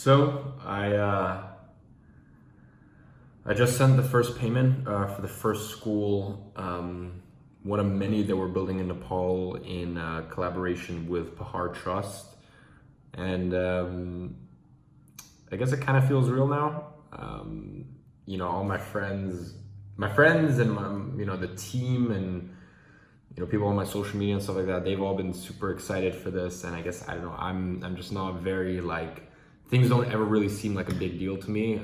So I just sent the first payment for the first school, one of many that we're building in Nepal in collaboration with Pahar Trust, and I guess it kind of feels real now. All my friends and the team and people on my social media and stuff like that, they've all been super excited for this, and I guess I don't know, I'm just not very things don't ever really seem like a big deal to me.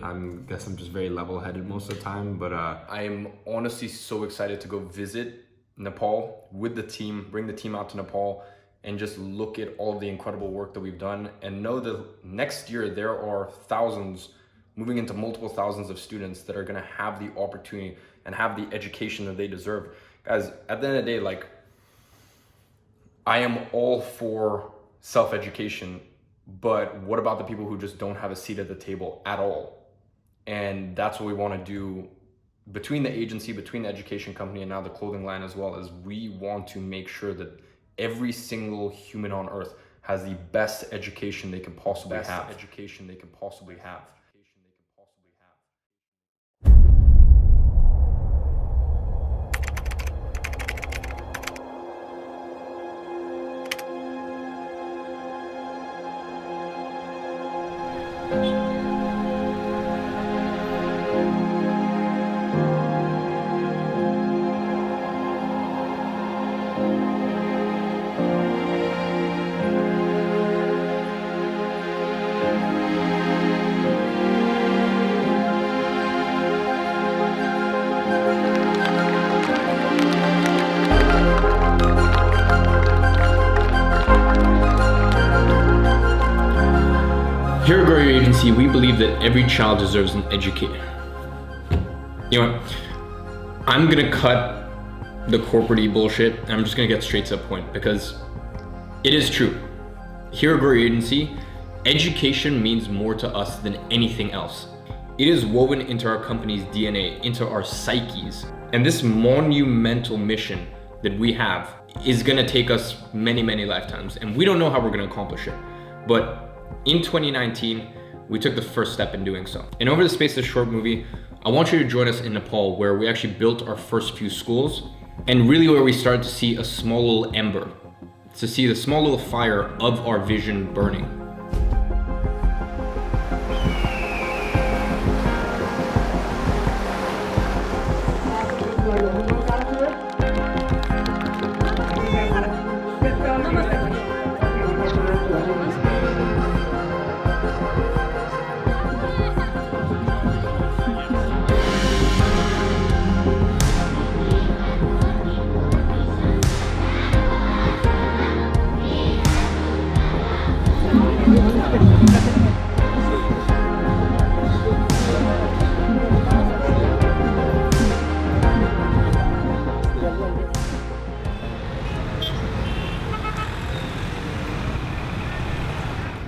Guess I'm just very level-headed most of the time, but I am honestly so excited to go visit Nepal with the team, bring the team out to Nepal, and just look at all of the incredible work that we've done, and know that next year there are thousands, moving into multiple thousands of students that are going to have the opportunity and have the education that they deserve. Guys, at the end of the day, I am all for self-education, but what about the people who just don't have a seat at the table at all? And that's what we want to do between the agency, between the education company, and now the clothing line as well, is we want to make sure that every single human on earth has the best education they can possibly have. Here at Crazier Agency, we believe that every child deserves an education. You know what? I'm gonna cut the corporate-y bullshit, and I'm just gonna get straight to the point, because it is true. Here at Crazier Agency, education means more to us than anything else. It is woven into our company's DNA, into our psyches. And this monumental mission that we have is gonna take us many, many lifetimes, and we don't know how we're gonna accomplish it. But in 2019, we took the first step in doing so. And over the space of this short movie, I want you to join us in Nepal, where we actually built our first few schools, and really where we started to see a small little ember, to see the small little fire of our vision burning.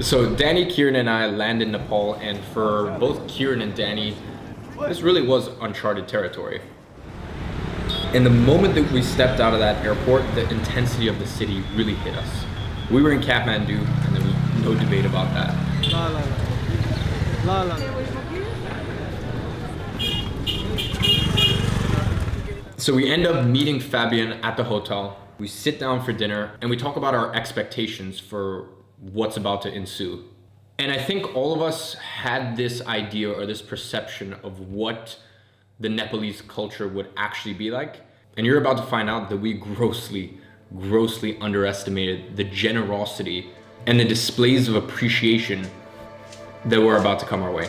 So Danny, Kieran, and I land in Nepal, and for both Kieran and Danny, this really was uncharted territory. And the moment that we stepped out of that airport, the intensity of the city really hit us. We were in Kathmandu, and there was no debate about that. So we end up meeting Fabian at the hotel. We sit down for dinner, and we talk about our expectations for what's about to ensue. And I think all of us had this idea or this perception of what the Nepalese culture would actually be like. And you're about to find out that we grossly underestimated the generosity and the displays of appreciation that were about to come our way.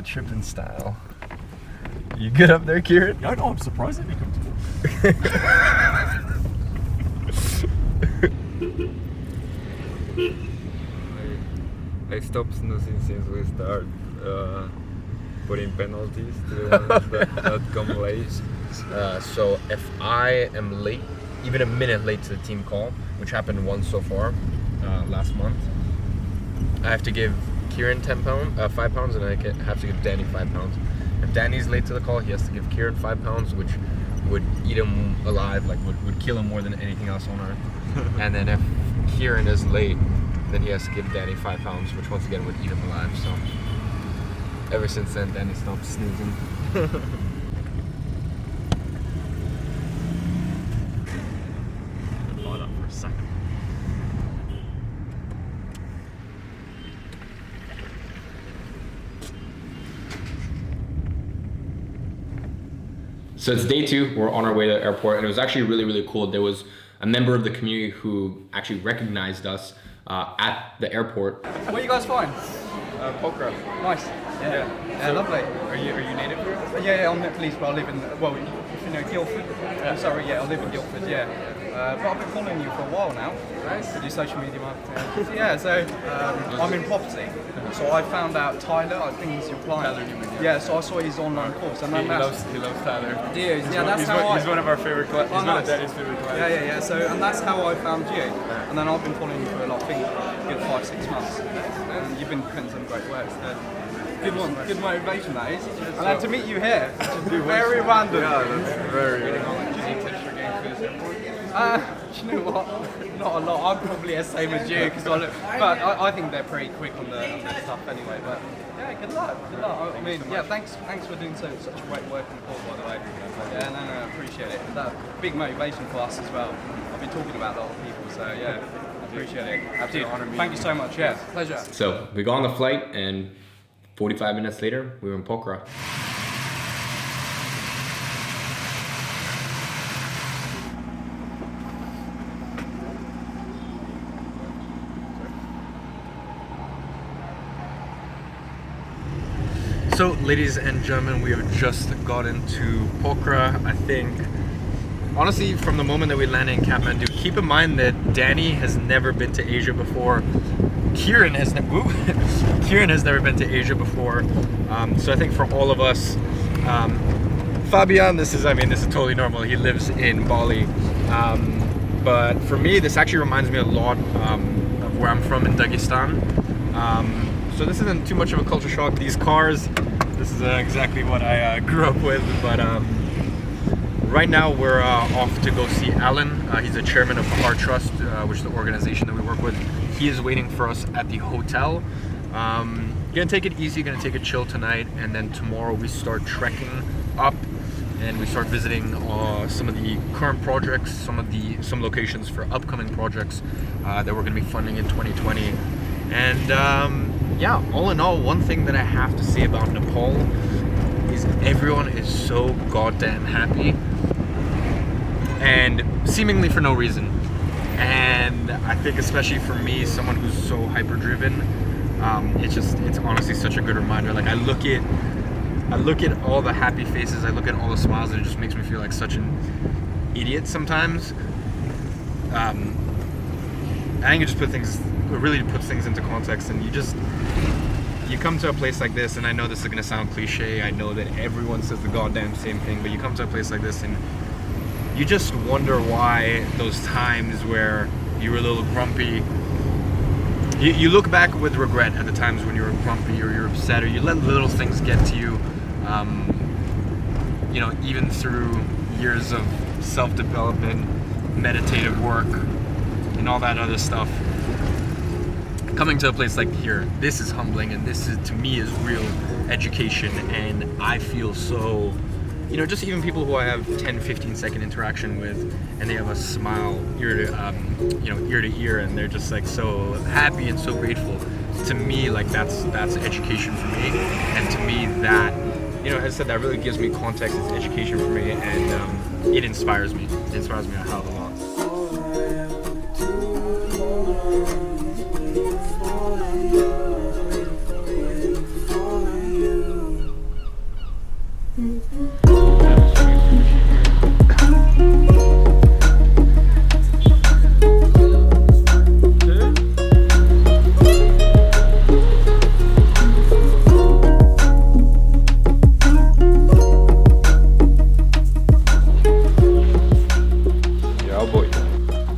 tripping style. You good up there, Kieran? Yeah, no, I'm surprisingly comfortable. I stopped snoozing since we start putting penalties to the ones that come late. So if I am late, even a minute late to the team call, which happened once so far, last month, I have to give Kieran 5 pounds, and I have to give Danny 5 pounds. If Danny's late to the call, he has to give Kieran 5 pounds, which would eat him alive, like would kill him more than anything else on earth. And then if Kieran is late, then he has to give Danny 5 pounds, which once again would eat him alive. So ever since then, Danny stopped snoozing. Hold up for a second. So it's day 2, we're on our way to the airport, and it was actually really, really cool. There was a member of the community who actually recognized us at the airport. Where you guys flying? Pokhara. Nice. Yeah, lovely. Are you native here? Yeah, I'm Nepalese, but I live in, well, if you know Guildford. I'm sorry, yeah, I live in Guildford, yeah. But I've been following you for a while now. Nice. To do social media marketing. Yeah, so I'm in property. So I found out Tyler, I think he's your client. Tyler Newman, Yeah, so I saw his online course. And then He loves Tyler. Yeah, that's how He's one of our favorite clients. Oh, He's one nice. of Daddy's favorite clients. Yeah. So, and that's how I found you. And then I've been following you for, I think, a good 5-6 months. And you've been putting some great work. So good one, good motivation that is. And then to meet you here, very random. Yeah, that's very Do you know what? Not a lot. I'm probably the same as you, but I think they're pretty quick on the stuff anyway. But yeah, good luck. I mean, yeah, thanks for doing such great work on the court, by the way. Yeah, no, I appreciate it. That's big motivation for us as well. I've been talking about a lot of people, so yeah, I appreciate it. Absolute honor. Thank you so much. Yeah, pleasure. So we got on the flight, and 45 minutes later, we were in Pokhara. So, ladies and gentlemen, we have just got into Pokhara. I think, honestly, from the moment that we landed in Kathmandu, keep in mind that Danny has never been to Asia before. Kieran has never been to Asia before. So I think for all of us, Fabian, this is totally normal. He lives in Bali. But for me, this actually reminds me a lot of where I'm from in Dagestan. So this isn't too much of a culture shock. These cars, this is exactly what I grew up with. But right now we're off to go see Alan. He's the chairman of Bahar Trust, which is the organization that we work with. He is waiting for us at the hotel. Gonna take it easy, gonna take it chill tonight, and then tomorrow we start trekking up and we start visiting some of the current projects, some locations for upcoming projects that we're gonna be funding in 2020. And yeah, all in all, one thing that I have to say about Nepal is everyone is so goddamn happy, and seemingly for no reason. And I think especially for me, someone who's so hyper driven, it's honestly such a good reminder. Like I look at all the happy faces, I look at all the smiles, and it just makes me feel like such an idiot sometimes. I think it just really puts things into context, and you come to a place like this, and I know this is gonna sound cliche, I know that everyone says the goddamn same thing, but you come to a place like this and you just wonder why those times where you were a little grumpy, you look back with regret at the times when you were grumpy or you're upset or you let little things get to you, even through years of self-development, meditative work, and all that other stuff. Coming to a place like here, this is humbling, and this is, to me, is real education, and I feel so, just even people who I have 10-15 second interaction with, and they have a smile ear to ear, and they're just like so happy and so grateful. To me, like that's education for me, and to me that, as I said, that really gives me context. It's education for me, and it inspires me. It inspires me a hell of a lot.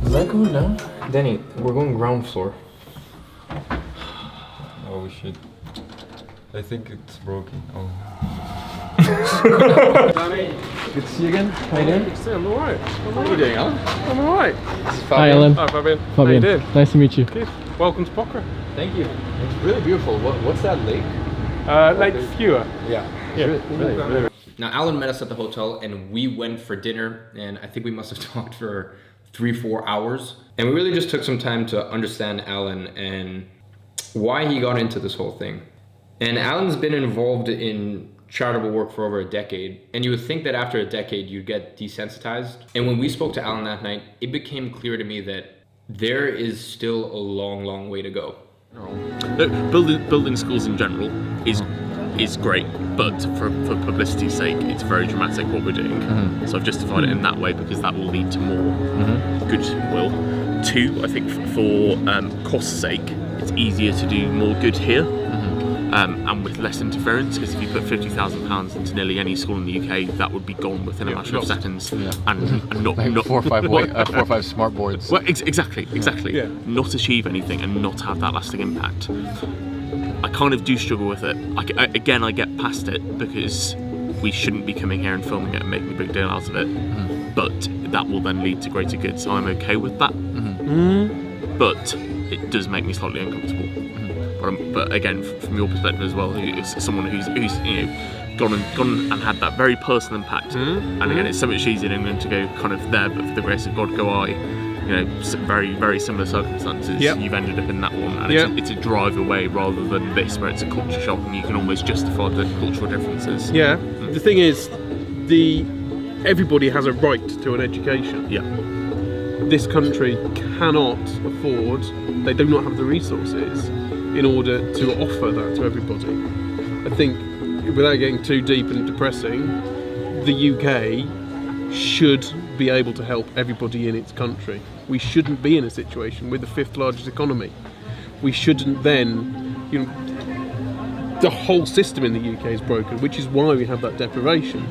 Is that going down? Danny, we're going ground floor. Oh shit. I think it's broken. Oh. Danny, Good to see you again. How you doing? I'm alright. What are you doing, Alan? I'm alright. Hi, Alan. Hi, Fabian. How you Fabian, doing? nice to meet you. Good. Welcome to Pokhara. Thank you. It's really beautiful. What's that lake? Lake Fewer. Yeah. Yeah. Now, Alan met us at the hotel and we went for dinner, and I think we must have talked for 3-4 hours. And we really just took some time to understand Alan and why he got into this whole thing. And Alan's been involved in charitable work for over a decade, and you would think that after a decade you'd get desensitized. And when we spoke to Alan that night, it became clear to me that there is still a long way to go. Building schools in general is great, but for publicity's sake, it's very dramatic what we're doing. So I've justified it in that way because that will lead to more goodwill. 2, I think for cost's sake, it's easier to do more good here. And with less interference, because if you put £50,000 into nearly any school in the UK, that would be gone within a matter of seconds, and not 4 or 5 smart boards. Well, exactly. Yeah. Not achieve anything and not have that lasting impact. I kind of do struggle with it. I get past it because we shouldn't be coming here and filming it and making a big deal out of it. But that will then lead to greater good, so I'm okay with that. But it does make me slightly uncomfortable. But again, from your perspective as well, as someone who's gone and had that very personal impact, and again, it's so much easier in England to go kind of there, but for the grace of God go I. Very, very similar circumstances. Yep. You've ended up in that one, and it's a drive away rather than this, where it's a culture shock, and you can almost justify the cultural differences. Yeah. The thing is, everybody has a right to an education. Yeah. This country cannot afford. They do not have the resources in order to offer that to everybody. I think, without getting too deep and depressing, the UK should be able to help everybody in its country. We shouldn't be in a situation with the 5th largest economy. We shouldn't then, the whole system in the UK is broken, which is why we have that deprivation.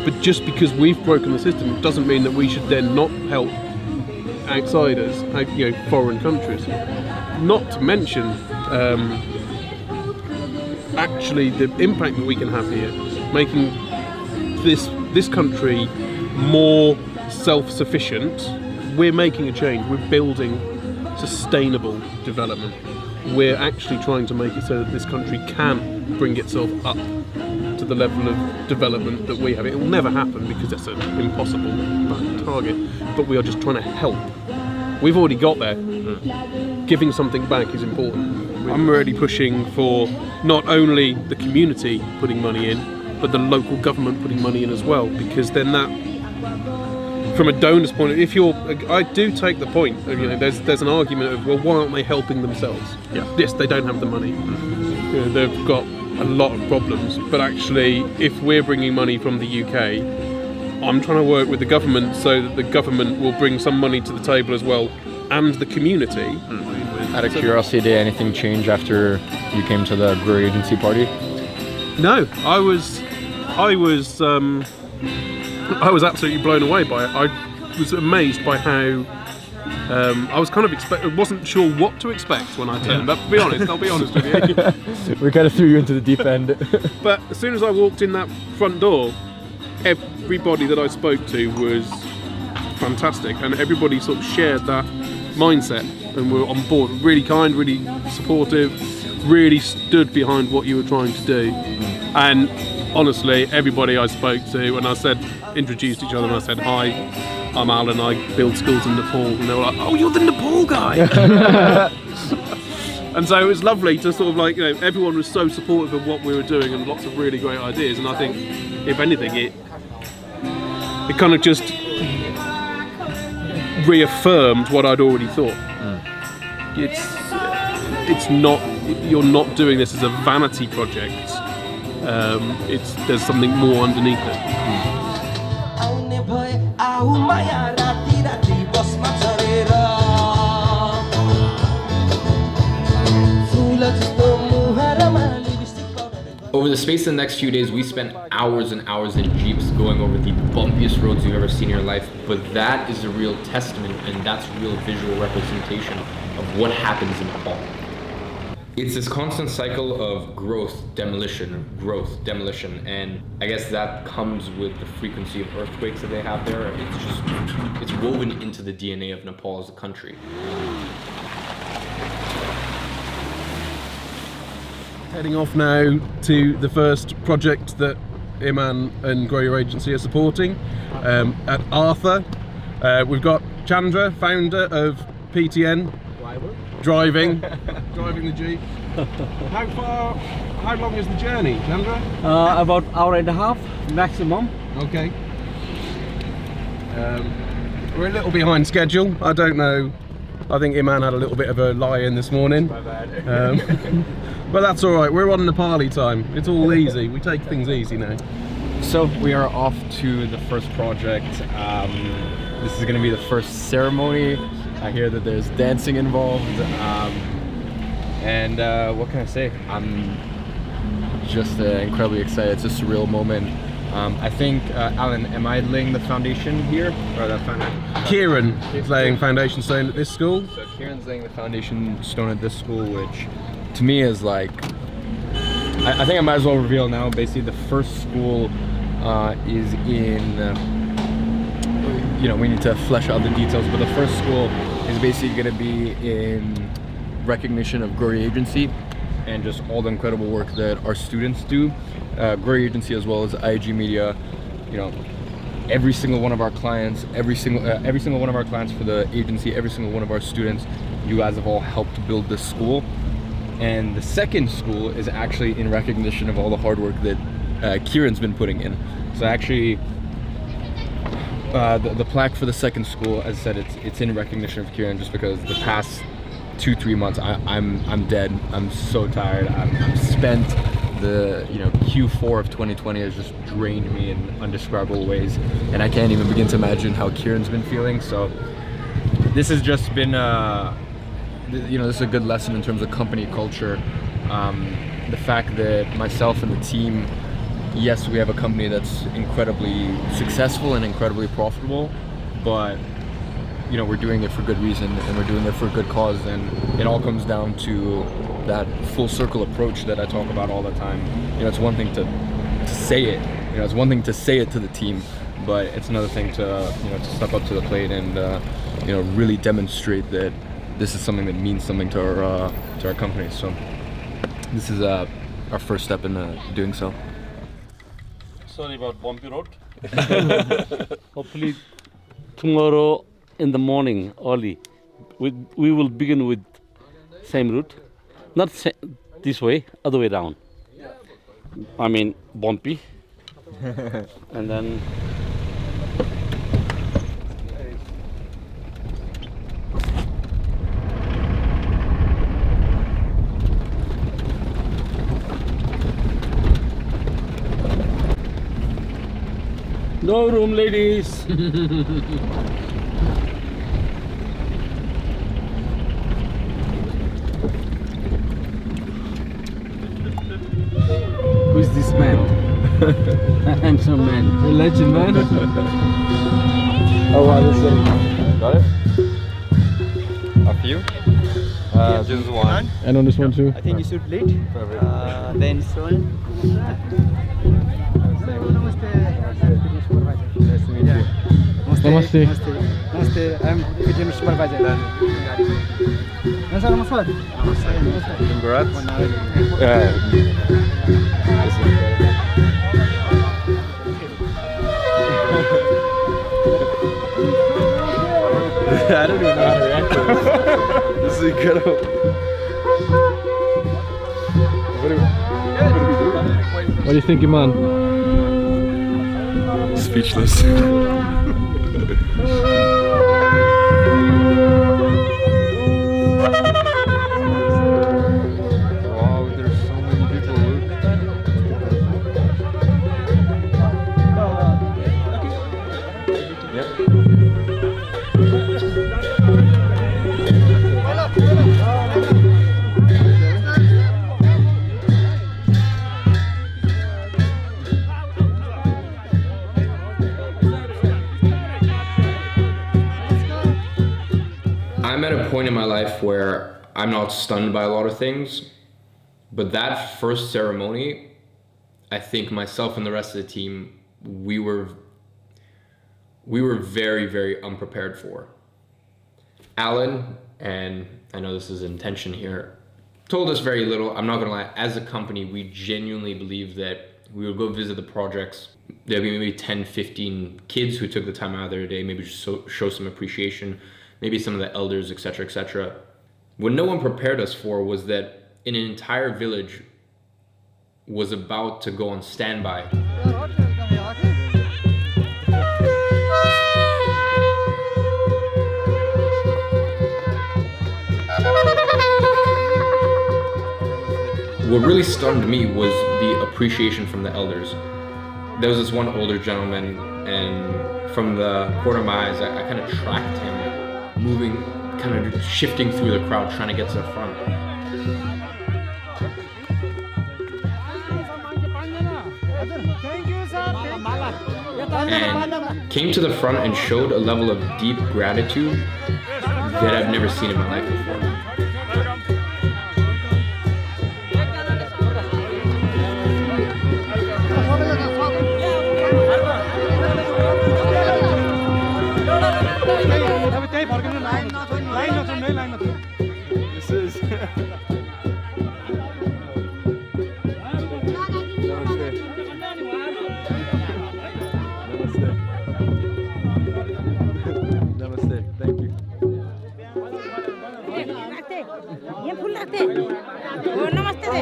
But just because we've broken the system doesn't mean that we should then not help outsiders, foreign countries. Not to mention, actually, the impact that we can have here, making this country more self-sufficient. We're making a change. We're building sustainable development. We're actually trying to make it so that this country can bring itself up to the level of development that we have. It will never happen because that's an impossible target, but we are just trying to help. We've already got there. Giving something back is important. I'm really pushing for not only the community putting money in, but the local government putting money in as well, because then that, from a donor's point of view, I do take the point of, there's an argument of, well, why aren't they helping themselves? Yeah. Yes, they don't have the money. They've got a lot of problems, but actually, if we're bringing money from the UK, I'm trying to work with the government so that the government will bring some money to the table as well, and the community. Out of curiosity, did anything change after you came to the Brewery Agency party? No, I was absolutely blown away by it. I was amazed by how I was kind of wasn't sure what to expect when I turned up. I'll be honest with you. We kind of threw you into the deep end. But as soon as I walked in that front door, everybody that I spoke to was fantastic, and everybody sort of shared that mindset and were on board. Really kind, really supportive, really stood behind what you were trying to do. And honestly, everybody I spoke to, and I introduced each other, and I said, "Hi, I'm Alan, I build schools in Nepal," and they were like, "Oh, you're the Nepal guy." And so it was lovely to sort of everyone was so supportive of what we were doing, and lots of really great ideas. And I think, if anything, it kind of just reaffirmed what I'd already thought. It's not, you're not doing this as a vanity project. There's something more underneath it. Over the space of the next few days, we spent hours and hours in jeeps going over the bumpiest roads you've ever seen in your life, but that is a real testament, and that's a real visual representation of what happens in Nepal. It's this constant cycle of growth, demolition, and I guess that comes with the frequency of earthquakes that they have there. It's woven into the DNA of Nepal as a country. Heading off now to the first project that Iman and Grow Your Agency are supporting at Arthur. We've got Chandra, founder of PTN, driving the Jeep. How long is the journey, Chandra? About hour and a half maximum. Okay. We're a little behind schedule. I don't know. I think Iman had a little bit of a lie-in this morning. My bad. But that's all right. We're on Nepali time. It's all easy. We take things easy now. So we are off to the first project. This is going to be the first ceremony. I hear that there's dancing involved. And what can I say? I'm just incredibly excited. It's a surreal moment. I think, Alan, am I laying the foundation here? Or the foundation? Kieran is laying foundation stone at this school. So Kieran's laying the foundation stone at this school, which to me is like, I think I might as well reveal now. Basically, the first school is in, we need to flesh out the details, but the first school is basically going to be in recognition of Grow Your Agency and just all the incredible work that our students do. Grow Your Agency as well as IG Media, every single one of our clients, every single one of our clients for the agency, every single one of our students, you guys have all helped to build this school. And the second school is actually in recognition of all the hard work that Kieran's been putting in. So actually, the plaque for the second school, as I said, it's in recognition of Kieran, just because the past 2-3 months I'm dead. I'm so tired. I'm spent. The Q4 of 2020 has just drained me in undescribable ways, and I can't even begin to imagine how Kieran's been feeling. So this has just been this is a good lesson in terms of company culture. The fact that myself and the team, yes, we have a company that's incredibly successful and incredibly profitable, but we're doing it for good reason, and we're doing it for a good cause, and it all comes down to that full circle approach that I talk about all the time. It's one thing to say it, it's one thing to say it to the team, but it's another thing to step up to the plate and really demonstrate that this is something that means something to our company. So this is our first step in doing so. Sorry about bumpy road. Hopefully tomorrow in the morning early we will begin with same route, not this way, other way down. I mean bumpy. And then no room, ladies. Who's this man? Handsome man. A legend, man. Oh wow, this is got it? A few? Just one. And on this one too. I think you should lead. Then soon. Nice to meet you. Namaste. Namaste. I'm PTN supervisor. Congrats. I don't even know how to react to this. This is incredible. What do you think, Iman? Speechless. Wow, there's so many people. I'm at a point in my life where I'm not stunned by a lot of things, but that first ceremony, I think myself and the rest of the team, we were very, very unprepared for. Alan, and I know this is intention here, told us very little. I'm not gonna lie, as a company, we genuinely believe that we would go visit the projects. There'd be maybe 10, 15 kids who took the time out of their day, maybe just show some appreciation, maybe some of the elders, etc., etc. What no one prepared us for was that an entire village was about to go on standby. What really stunned me was the appreciation from the elders. There was this one older gentleman, and from the corner of my eyes, I kind of tracked him, moving, kind of shifting through the crowd, trying to get to the front. And came to the front and showed a level of deep gratitude that I've never seen in my life before. This is. Namaste. Thank you. ये फूल रखते और नमस्ते दे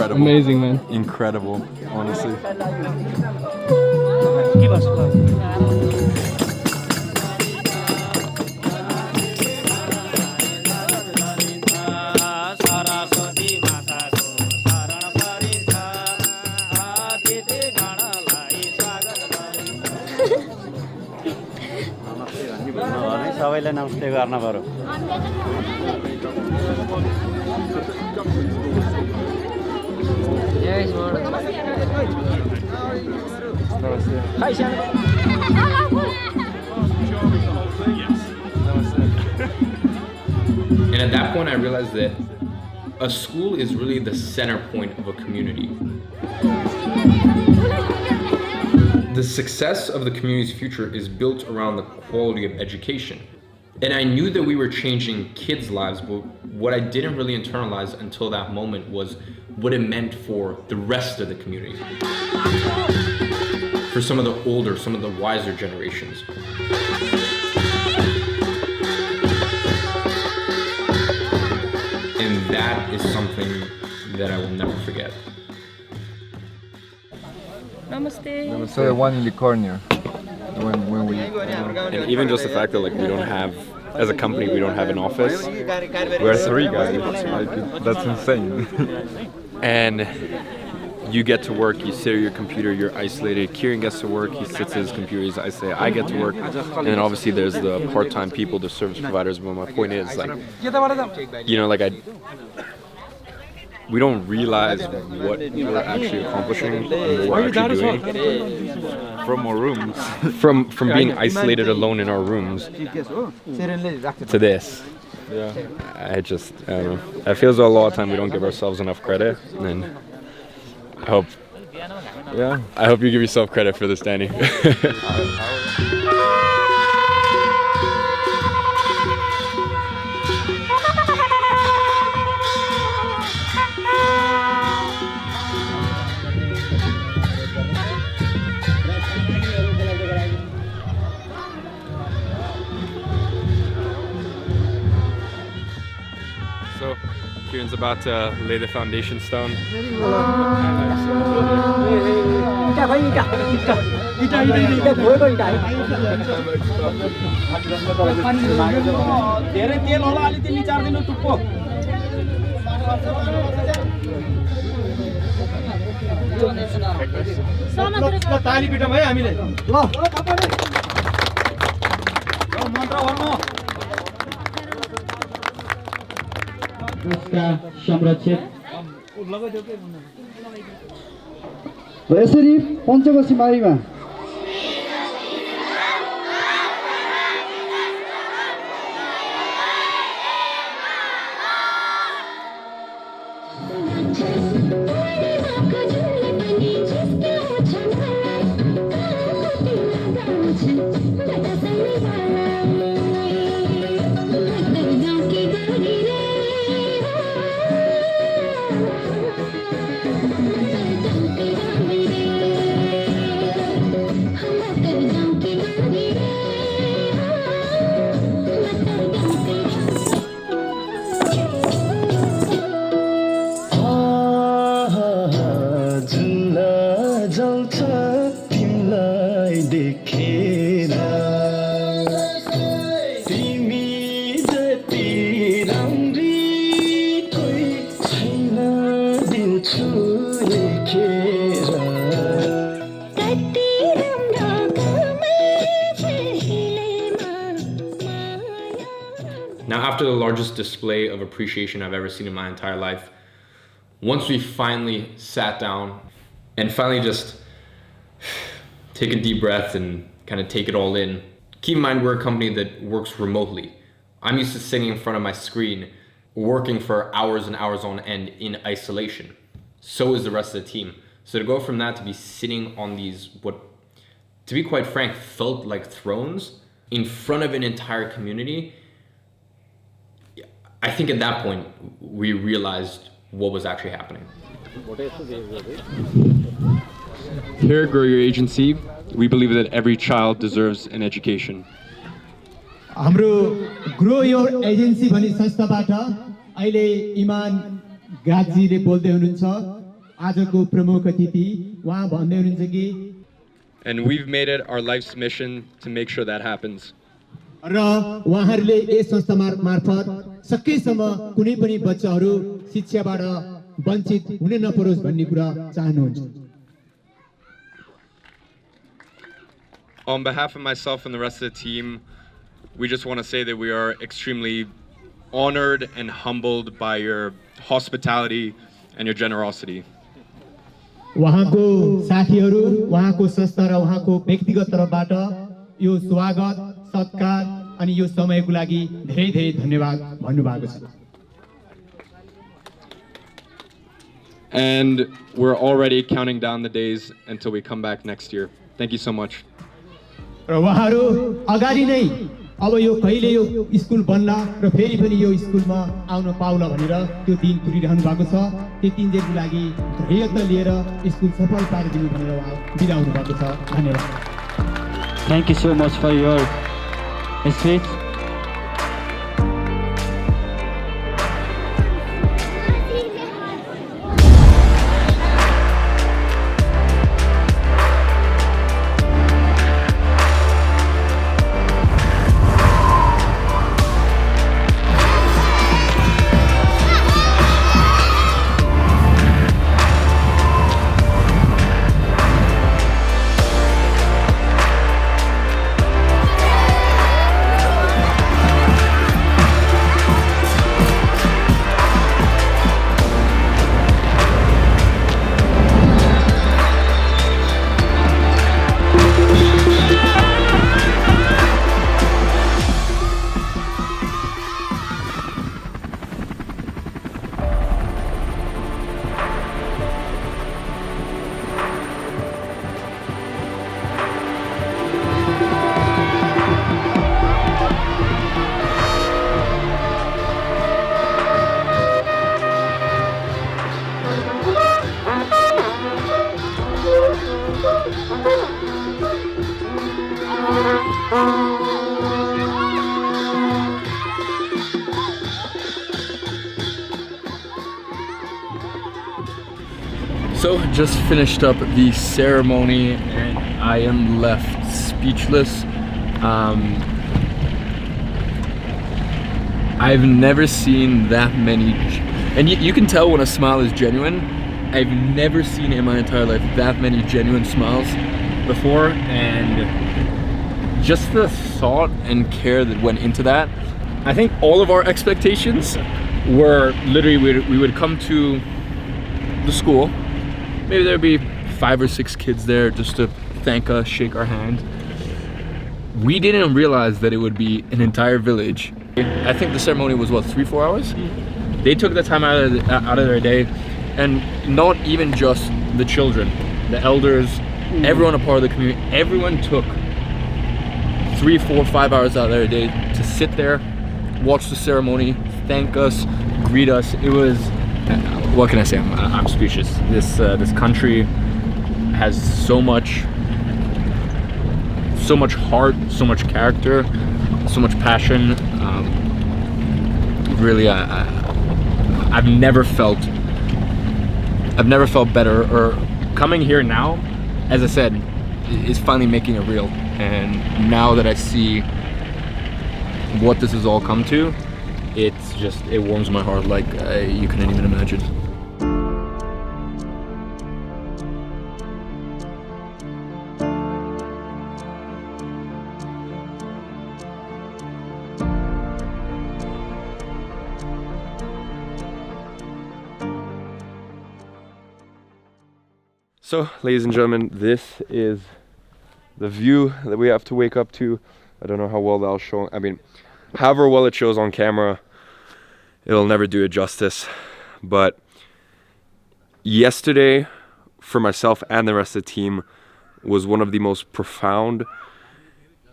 Incredible. Amazing, man. Incredible, honestly. Give us a सबैलाई नमस्ते गर्न पर्यो And at that point, I realized that a school is really the center point of a community. The success of the community's future is built around the quality of education. And I knew that we were changing kids' lives, but what I didn't really internalize until that moment was what it meant for the rest of the community. For some of the older, some of the wiser generations. And that is something that I will never forget. नमस्ते So the one in the corner, when we. And even just the fact that like we don't have, as a company, we don't have an office. We're three guys. Like, that's insane. And you get to work, you sit at your computer, you're isolated. Kieran gets to work, he sits at his computer, he's isolated. I get to work. And then obviously there's the part-time people, the service providers. But my point is, like, you know, like we don't realize what we're actually accomplishing and what we're actually doing. From our rooms. From being isolated alone in our rooms to this. Yeah. I don't know. It feels a lot of time we don't give ourselves enough credit, and I hope you give yourself credit for this, Danny. So, Kieran's about to lay the foundation stone. धेरै तेल होला अलि तिमी 4 दिनु टुप्पो ताली पिटौँ है हामीले ल मन्त्र भन्नु उसका संरक्षक र यसरी Panchkoshi माईमा Now, after the largest display of appreciation I've ever seen in my entire life, once we finally sat down and finally just take a deep breath and kind of take it all in. Keep in mind, we're a company that works remotely. I'm used to sitting in front of my screen, working for hours and hours on end in isolation. So is the rest of the team. So to go from that to be sitting on these, what, to be quite frank, felt like thrones in front of an entire community, I think at that point, we realized what was actually happening. Here at Grow Your Agency, we believe that every child deserves an education. हाम्रो Grow Your Agency भन्ने संस्थाबाट अहिले इमान गाजी ले बोल्दै हुनुहुन्छ आजको प्रमुख अतिथि उहाँ भन्दै हुनुहुन्छ कि And we've made it our life's mission to make sure that happens. र उहाँहरूले यस संस्था मार्फत सकेसम्म कुनै पनि बच्चाहरू शिक्षाबाट वञ्चित हुन नपरोस् भन्ने कुरा चाहनुहुन्छ On behalf of myself and the rest of the team, we just want to say that we are extremely honored and humbled by your hospitality and your generosity. उहाँको साथीहरू उहाँको संस्था र उहाँको व्यक्तिगत तर्फबाट यो स्वागत सत्कार अनि यो समयको लागि धेरै धेरै धन्यवाद भन्नुभएको छ And we're already counting down the days until we come back next year. Thank you so much. र उहाँहरू अगाडि नै अब यो कहिले यो स्कुल बन्ला र फेरि पनि यो स्कुलमा आउन पाउला भनेर त्यो दिन तुरिरहनु भएको छ त्यति दिनको लागि धैर्यता लिएर स्कुल सफल पारिदिनु भनेर उहाँ बिदा हुनु भएको छ धन्यवाद Thank you so much for your speech. So So, just finished up the ceremony and I am left speechless. I've never seen that many, and you can tell when a smile is genuine. I've never seen in my entire life that many genuine smiles before, and just the thought and care that went into that. I think all of our expectations were literally we would come to the school, maybe there'd be 5 or 6 kids there just to thank us, shake our hand. We didn't realize that it would be an entire village. I think the ceremony was what, 3-4 hours? They took the time out of their day, and not even just the children, the elders, everyone a part of the community, everyone took 3, 4, 5 hours out of their day to sit there, watch the ceremony, thank us, greet us. It was, what can I say? I'm speechless. This country has so much heart, so much character, so much passion. Really, I've never felt better. Or coming here now, as I said, is finally making it real. And now that I see what this has all come to, it warms my heart like you couldn't even imagine. So, ladies and gentlemen, this is the view that we have to wake up to. I don't know how well that'll show. I mean, however well it shows on camera, it'll never do it justice. But yesterday, for myself and the rest of the team, was one of the most profound,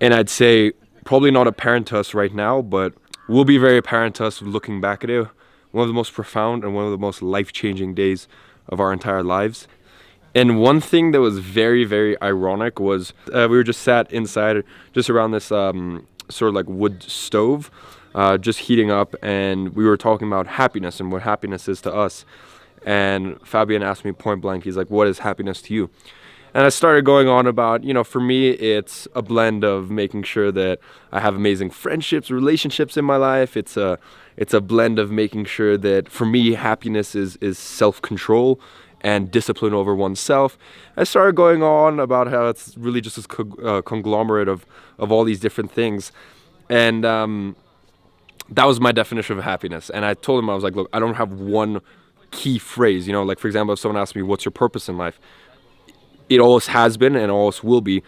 and I'd say probably not apparent to us right now, but will be very apparent to us looking back at it. One of the most profound and one of the most life-changing days of our entire lives. And one thing that was very, very ironic was we were just sat inside, just around this sort of like wood stove, just heating up, and we were talking about happiness and what happiness is to us. And Fabian asked me point blank, he's like, what is happiness to you? And I started going on about, you know, for me, it's a blend of making sure that I have amazing friendships, relationships in my life. It's a blend of making sure that, for me, happiness is self-control and discipline over oneself. I started going on about how it's really just this conglomerate of all these different things. And that was my definition of happiness. And I told him, I was like, look, I don't have one key phrase. You know, like, for example, if someone asked me, what's your purpose in life? It always has been and always will be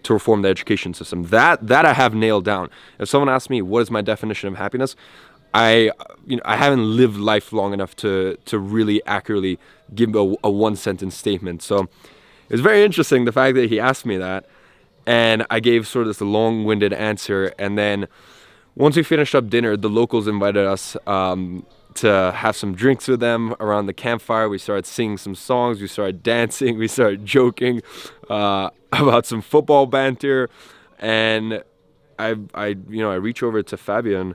to reform the education system. That I have nailed down. If someone asks me, what is my definition of happiness? I haven't lived life long enough to really accurately give a one-sentence statement. So it was very interesting, the fact that he asked me that, and I gave sort of this long-winded answer. And then once we finished up dinner, the locals invited us to have some drinks with them around the campfire. We started singing some songs, we started dancing, we started joking about some football banter, and I reach over to Fabian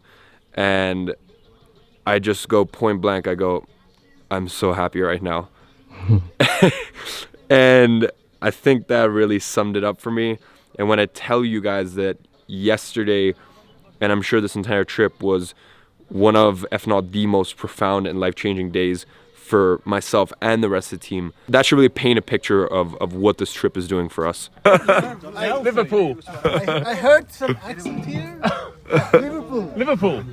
and I just go point blank, I go, I'm so happy right now. And I think that really summed it up for me. And when I tell you guys that yesterday, and I'm sure this entire trip, was one of, if not the most profound and life-changing days for myself and the rest of the team, that should really paint a picture of what this trip is doing for us. Liverpool. I heard some accent here. Liverpool. Liverpool.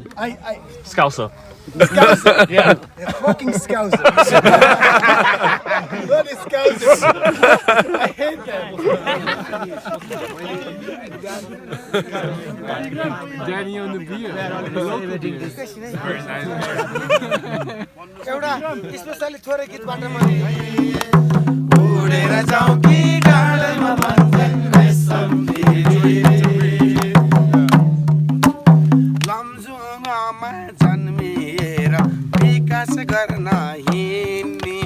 Scouser. Scouser? Yeah. Fucking Scouser. What is Scouser? I hate them. Danny on the beer. Very nice. एउटा specially थोरै गीतबाट मैले उडेर जाउँ कि डाँडामा भन्छन् रेशम लमजुङमा जन्मिएर विकास गर्न हिँड्ने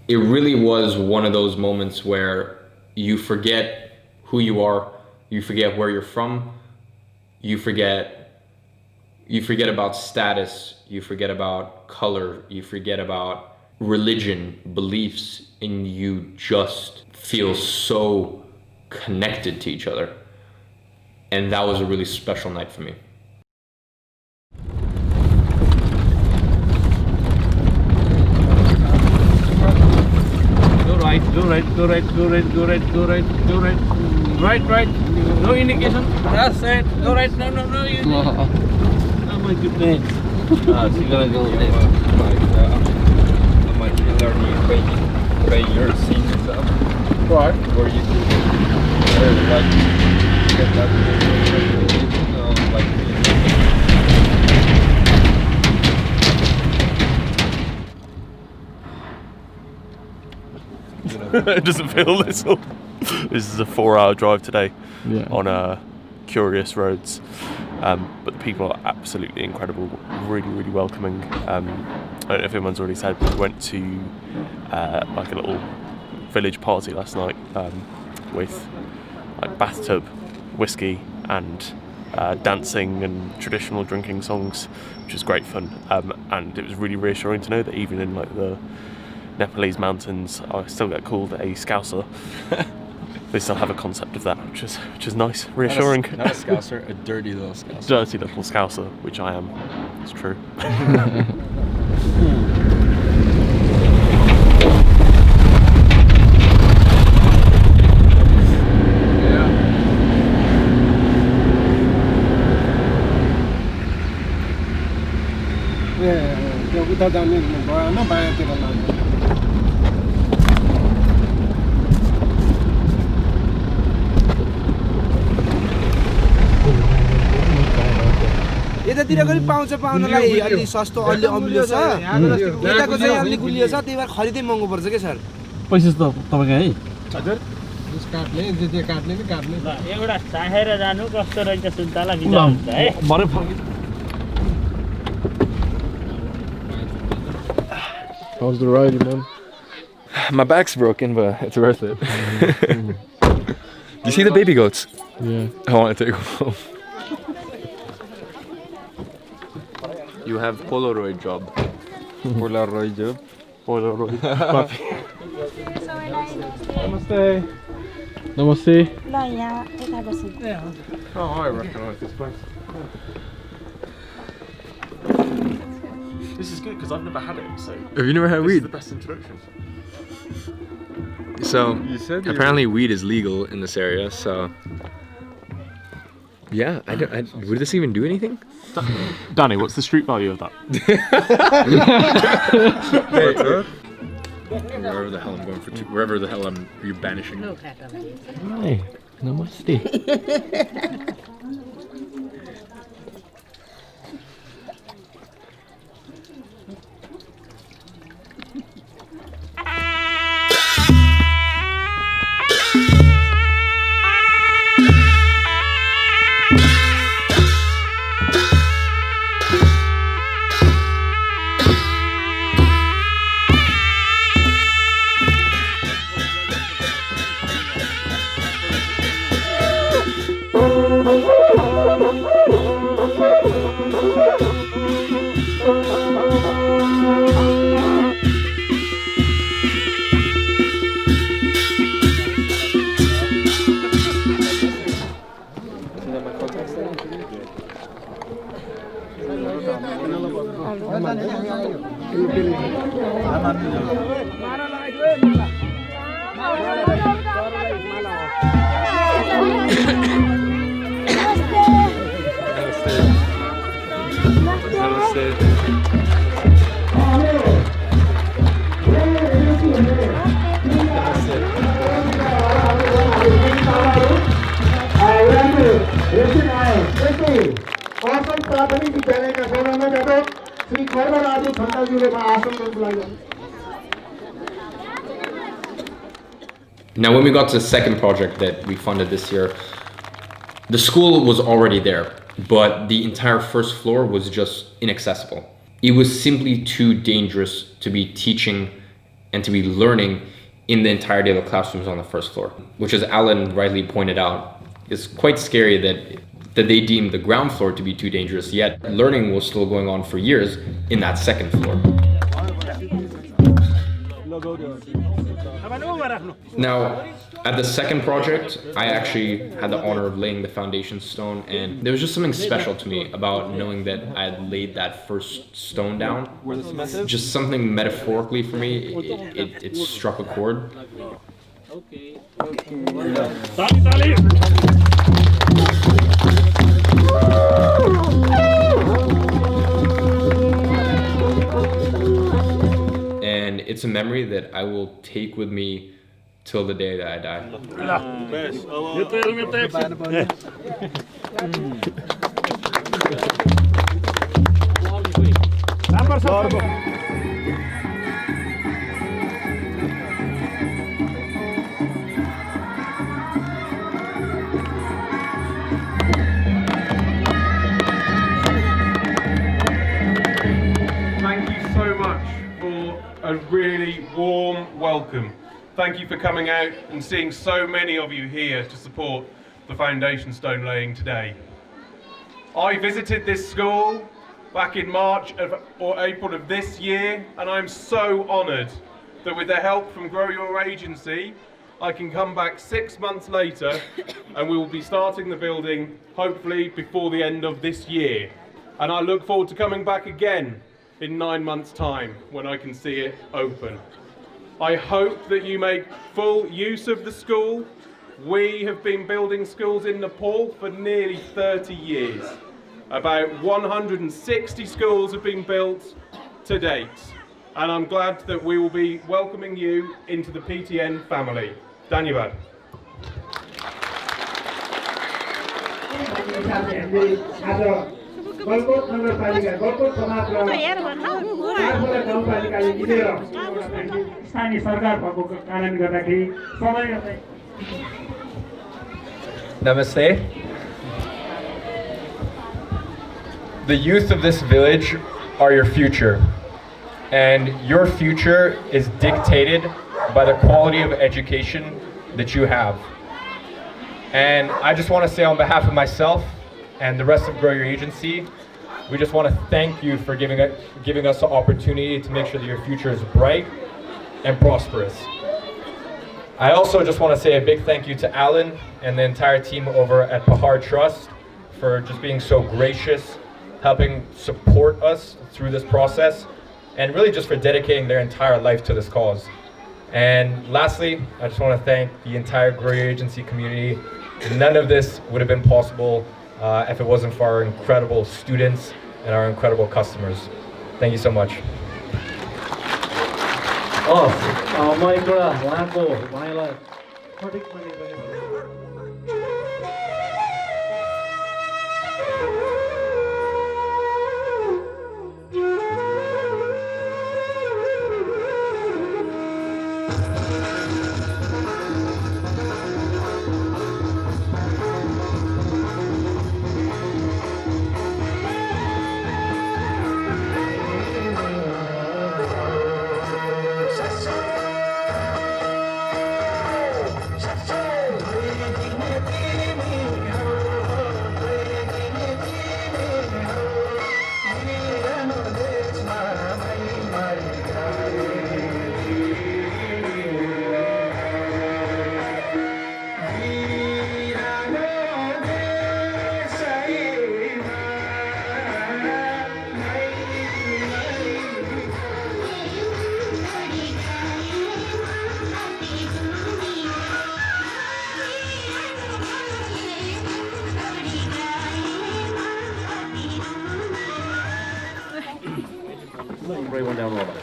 It really was one of those moments where you forget who you are, you forget where you're from, you forget about status, you forget about color, you forget about religion, beliefs, and you just feel so connected to each other. And that was a really special night for me. Go right, go right, go right, go right, go right, go right, go right. Right, right. No indication. That's it. Go right. No, no, no. You oh my goodness. So you gotta go there. I might be learning by your scene stuff. What? Or you do like get that like It doesn't feel little. This is a 4-hour drive today on curious roads, but the people are absolutely incredible, really, really welcoming. I don't know if everyone's already said, but we went to like a little village party last night with like bathtub, whiskey, and dancing and traditional drinking songs, which was great fun. And it was really reassuring to know that even in like the Nepalese mountains, I still get called a Scouser. They still have a concept of that, which is nice, reassuring. Not a Scouser, a dirty little Scouser. Dirty little Scouser, which I am. It's true. त्यो उता जाने भएन बायाँतिर लानु यतातिर पनि पाउँछ पाउनलाई अलि सस्तो अलि अमिलो छ यताको चाहिँ अलि गुलियो छ त्यही भएर खरिदै महँगो पर्छ के सर पैसा त तपाईको है हजुर जस काट्ने जे काट्ने नि काट्ने एउटा चाहेर जानु कस्तो रहेछ सुन्तला बिचार हुन्छ है भरे फर्किन्छ How's the ride, man? My back's broken, but it's worth it. You see the baby goats? Yeah. I want to take them home. You have Polaroid job. Polaroid job. Polaroid. Namaste. Namaste. Oh, I recognize this place. This is good because I've never had it, so. Have you never had weed? weed? This is the best introduction. So, apparently you... weed is legal in this area, so... Yeah, would this even do anything? Danny, what's the street value of that? Wherever the hell I'm going for wherever the hell you're banishing. Hi, namaste. Now, when we got to the second project that we funded this year, the school was already there, but the entire first floor was just inaccessible. It was simply too dangerous to be teaching and to be learning in the entirety of the classrooms on the first floor, which, as Alan rightly pointed out, is quite scary that they deemed the ground floor to be too dangerous, yet learning was still going on for years in that second floor. Now, at the second project, I actually had the honor of laying the foundation stone, and there was just something special to me about knowing that I had laid that first stone down. Just something metaphorically for me, it struck a chord. And it's a memory that I will take with me till the day that I die. Thank you so much for a really warm welcome. Thank you for coming out and seeing so many of you here to support the foundation stone laying today. I visited this school back in March or April of this year, and I'm so honoured that with the help from Grow Your Agency, I can come back 6 months later and we will be starting the building hopefully before the end of this year. And I look forward to coming back again in 9 months' time when I can see it open. I hope that you make full use of the school. We have been building schools in Nepal for nearly 30 years. About 160 schools have been built to date. And I'm glad that we will be welcoming you into the PTN family. Dhanyavad. Galkot नगरपालिका गलकोट समाज र आफूलाई गाउँपालिकाले मिलेर स्थानीय सरकार भएको कारणले गर्दाखेरि सबै Namaste. The youth of this village are your future, and your future is dictated by the quality of education that you have. And I just want to say on behalf of myself and the rest of Grow Your Agency, we just want to thank you for giving us the opportunity to make sure that your future is bright and prosperous. I also just want to say a big thank you to Alan and the entire team over at Pahar Trust for just being so gracious, helping support us through this process, and really just for dedicating their entire life to this cause. And lastly, I just want to thank the entire Grow Your Agency community. None of this would have been possible if it wasn't for our incredible students and our incredible customers. Thank you so much. म एकपल्ट उहाँको भनाइलाई सठिक Bring one down a little bit.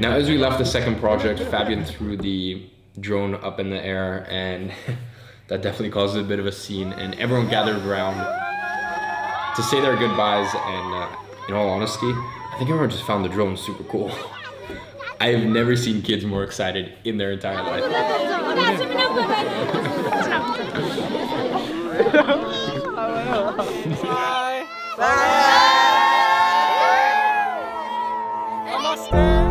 Now, as we left the second project, Fabian threw the drone up in the air, and that definitely caused a bit of a scene, and everyone gathered around to say their goodbyes. And in all honesty, I think everyone just found the drone super cool. I've never seen kids more excited in their entire life. Bye. Bye. Namaste.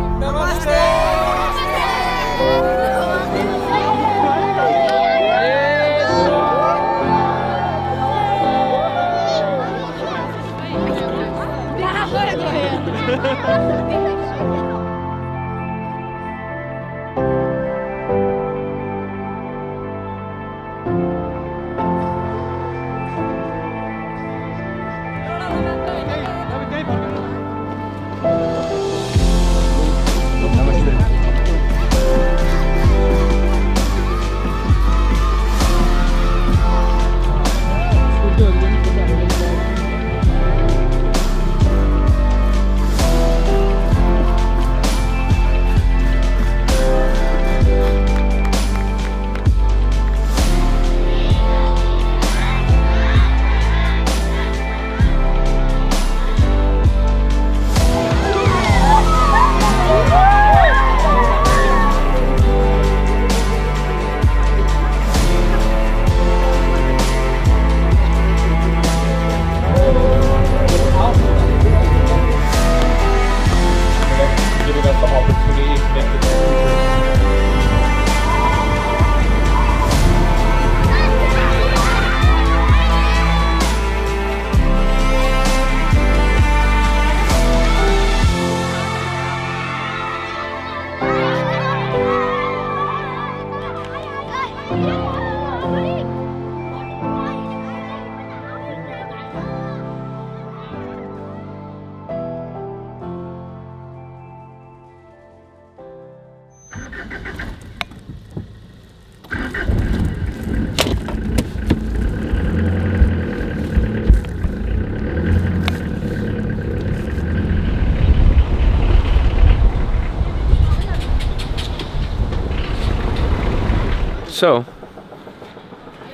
So,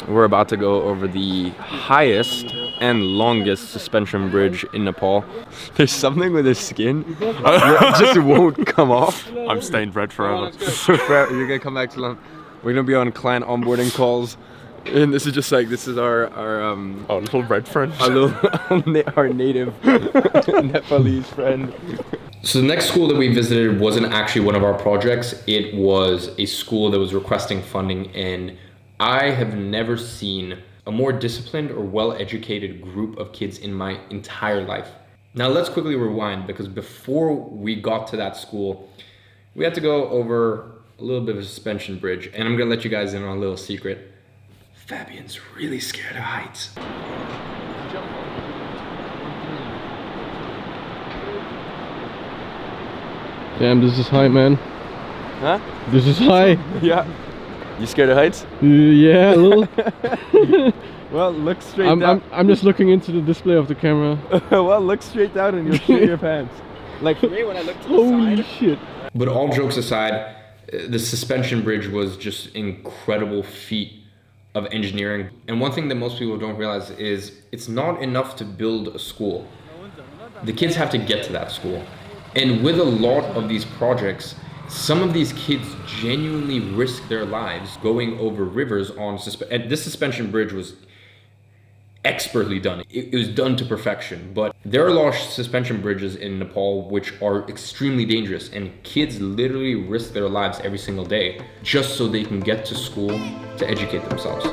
we're about to go over the highest and longest suspension bridge in Nepal. There's something with his skin that just won't come off. I'm stained red forever. You're gonna come back to London. We're gonna be on client onboarding calls. And this is just like, this is our little red friend. Our native Nepalese friend. So the next school that we visited wasn't actually one of our projects. It was a school that was requesting funding, and I have never seen a more disciplined or well-educated group of kids in my entire life. Now let's quickly rewind, because before we got to that school, we had to go over a little bit of a suspension bridge, and I'm gonna let you guys in on a little secret. Fabian's really scared of heights. Damn, this is high, man. Huh? This is high. Yeah. You scared of heights? Yeah, a little. Well, look straight down. I'm just looking into the display of the camera. Well, look straight down and you'll shit your pants. Like for me, when I look to the Holy side. shit. But all jokes aside, the suspension bridge was just an incredible feat of engineering. And one thing that most people don't realize is it's not enough to build a school. The kids have to get to that school. And with a lot of these projects, some of these kids genuinely risk their lives going over rivers on and this suspension bridge was expertly done. It was done to perfection, but there are a lot of suspension bridges in Nepal which are extremely dangerous, and kids literally risk their lives every single day just so they can get to school to educate themselves.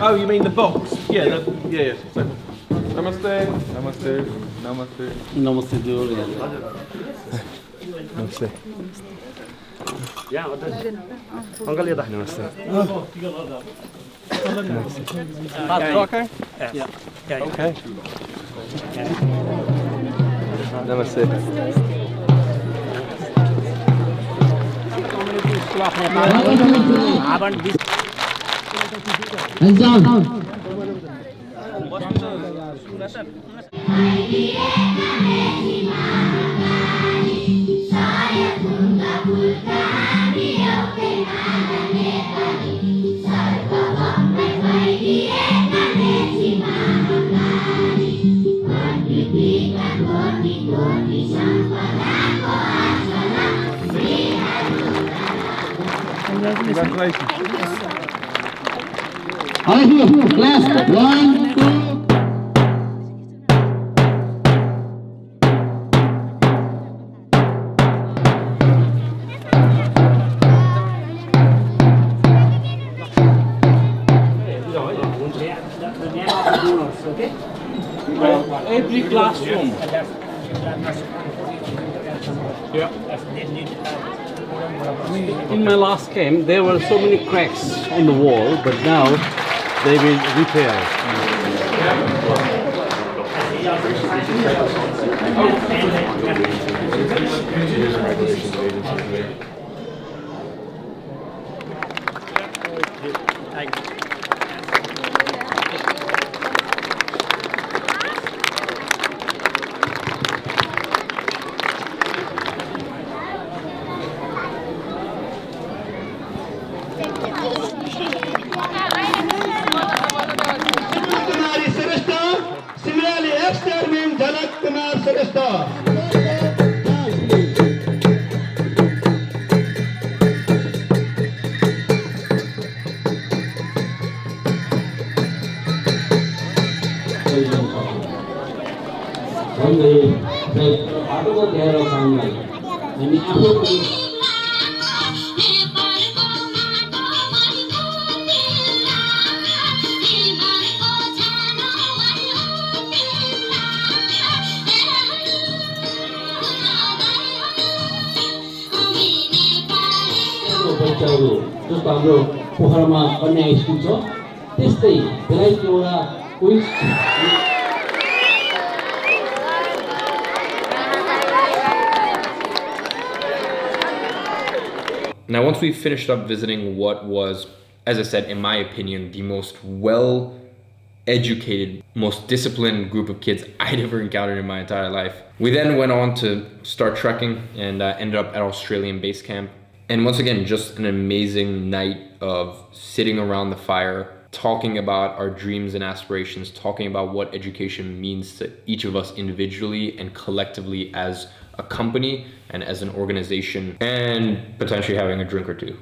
Oh, you mean the box? Yeah, yeah. Namaste. Namaste. Namaste. Namaste, Julian. Namaste. Yeah, Uncle, you Namaste. okay? Yeah. Okay. Namaste. Hands down. Congratulations. All of you, class, 1, 2. Every classroom. Yeah. In my last camp, there were so many cracks on the wall, but now they will repair. Similarly, extermin Janak Kumar Saresta. बाटोको देखाएर साउनलाई हामी आफू पनि बच्चाहरू जस्तो हाम्रो पोखरामा कन्या स्कुल छ त्यस्तै बेलायतको एउटा quiz Now, once we finished up visiting what was, as I said, in my opinion, the most well-educated, most disciplined group of kids I'd ever encountered in my entire life, we then went on to start trekking and ended up at Australian base camp. And once again, just an amazing night of sitting around the fire, talking about our dreams and aspirations, talking about what education means to each of us individually and collectively as a company and as an organization, and potentially having a drink or two.